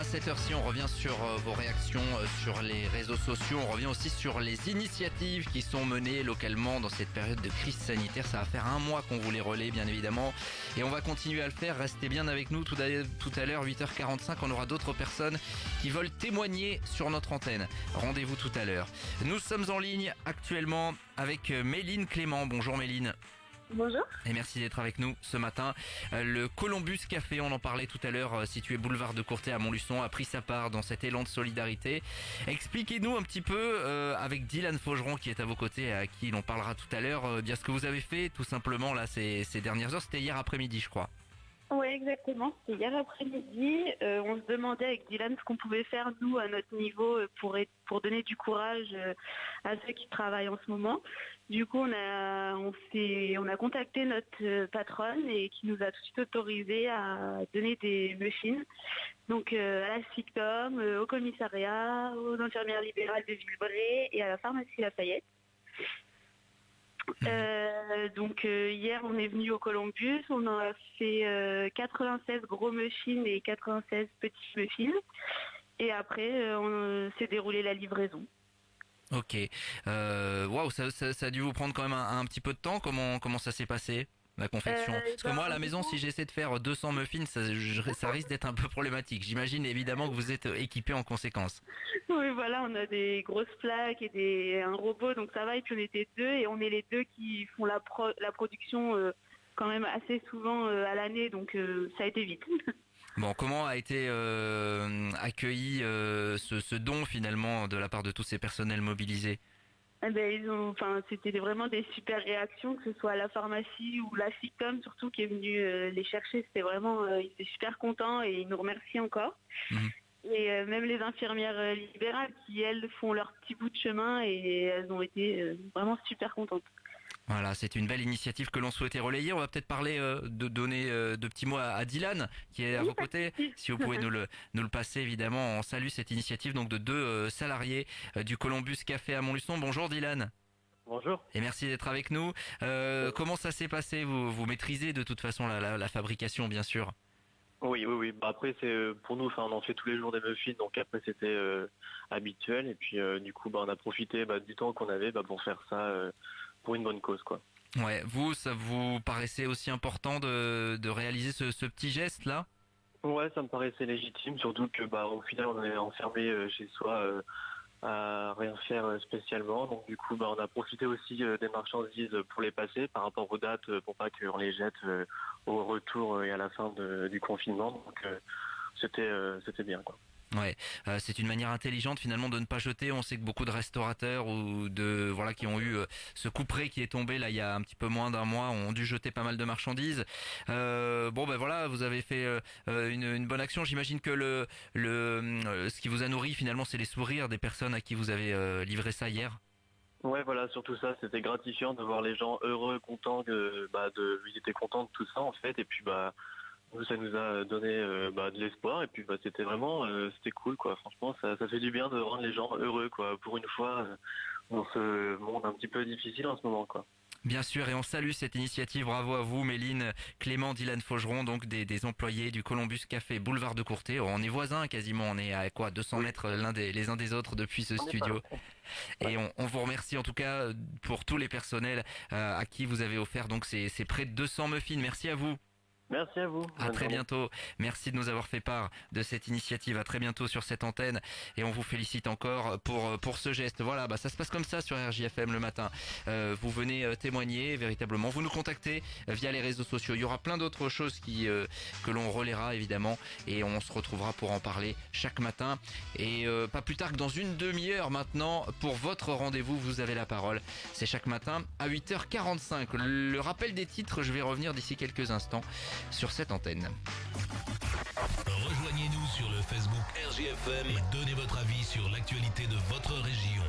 cette heure-ci, on revient sur vos réactions sur les réseaux sociaux. On revient aussi sur les initiatives qui sont menées localement dans cette période de crise sanitaire. Ça va faire un mois qu'on vous les relaie, bien évidemment. Et on va continuer à le faire. Restez bien avec nous. Tout à l'heure, 8h45, on aura d'autres personnes qui veulent témoigner sur notre antenne. Rendez-vous tout à l'heure. Nous sommes en ligne actuellement avec Méline Clément. Bonjour Méline. Bonjour. Et merci d'être avec nous ce matin. Le Columbus Café, on en parlait tout à l'heure, situé boulevard de Courtet à Montluçon, a pris sa part dans cet élan de solidarité. Expliquez-nous un petit peu, avec Dylan Faugeron qui est à vos côtés, à qui l'on parlera tout à l'heure, bien ce que vous avez fait tout simplement là ces dernières heures. C'était hier après-midi, je crois. Oui, exactement. C'était hier après-midi. On se demandait avec Dylan ce qu'on pouvait faire, nous, à notre niveau, pour donner du courage à ceux qui travaillent en ce moment. Du coup, on a contacté notre patronne et qui nous a tout de suite autorisé à donner des muffins. Donc, à la SICOM, au commissariat, aux infirmières libérales de Villebray et à la pharmacie Lafayette. Donc hier on est venu au Columbus, on a fait 96 gros muffins et 96 petits muffins et après on s'est déroulé la livraison. Ok, waouh, ça a dû vous prendre quand même un petit peu de temps. Comment ça s'est passé, la confection? Parce que moi à la maison, si j'essaie de faire 200 muffins, ça risque d'être un peu problématique. J'imagine évidemment que vous êtes équipé en conséquence. Oui, voilà, on a des grosses plaques et un robot, donc ça va. Et puis on était deux et on est les deux qui font la production quand même assez souvent à l'année, donc ça a été vite. Bon, comment a été accueilli ce don finalement de la part de tous ces personnels mobilisés? Eh ben, c'était vraiment des super réactions, que ce soit à la pharmacie ou la SICOM surtout qui est venue les chercher. C'était vraiment, ils étaient super contents et ils nous remercient encore. Mmh. Et même les infirmières libérales qui, elles, font leur petit bout de chemin et elles ont été vraiment super contentes. Voilà, c'est une belle initiative que l'on souhaitait relayer. On va peut-être parler de donner de petits mots à Dylan qui est à vos côtés. Si vous pouvez nous le passer, évidemment. On salue cette initiative donc de deux salariés du Columbus Café à Montluçon. Bonjour Dylan. Bonjour. Et merci d'être avec nous. Comment ça s'est passé? Vous maîtrisez de toute façon la fabrication, bien sûr. Oui. Bah après c'est pour nous, on en fait tous les jours des muffins, donc après c'était habituel et puis du coup on a profité du temps qu'on avait pour faire ça pour une bonne cause quoi. Ouais, ça vous paraissait aussi important de réaliser ce petit geste là? Ouais, ça me paraissait légitime, surtout que au final on est enfermé chez soi à rien faire spécialement, donc du coup on a profité aussi des marchandises pour les passer par rapport aux dates pour pas qu'on les jette au retour et à la fin du confinement, donc c'était bien quoi. Ouais, c'est une manière intelligente finalement de ne pas jeter. On sait que beaucoup de restaurateurs ou qui ont eu ce couperet qui est tombé là il y a un petit peu moins d'un mois ont dû jeter pas mal de marchandises. Vous avez fait une bonne action. J'imagine que ce qui vous a nourri finalement c'est les sourires des personnes à qui vous avez livré ça hier. Ouais, voilà, surtout ça, c'était gratifiant de voir les gens heureux, contents ils étaient contents de tout ça en fait, et puis ça nous a donné de l'espoir et puis c'était vraiment c'était cool quoi. Franchement ça fait du bien de rendre les gens heureux quoi. Pour une fois dans ce monde un petit peu difficile en ce moment quoi. Bien sûr, et on salue cette initiative. Bravo à vous, Méline Clément, Dylan Faugeron, donc des employés du Columbus Café boulevard de Courtet. On est voisins quasiment, on est à 200 mètres les uns des autres depuis ce studio. Et on vous remercie en tout cas pour tous les personnels à qui vous avez offert donc ces près de 200 muffins. Merci à vous. Merci à vous. À très bientôt. Merci de nous avoir fait part de cette initiative. À très bientôt sur cette antenne et on vous félicite encore pour ce geste. Voilà, ça se passe comme ça sur RJFM le matin. Vous venez témoigner véritablement. Vous nous contactez via les réseaux sociaux. Il y aura plein d'autres choses que l'on relaiera évidemment et on se retrouvera pour en parler chaque matin. Et pas plus tard que dans une demi-heure maintenant pour votre rendez-vous. Vous avez la parole. C'est chaque matin à 8h45. Le rappel des titres, je vais revenir d'ici quelques instants sur cette antenne. Rejoignez-nous sur le Facebook RJFM et donnez votre avis sur l'actualité de votre région.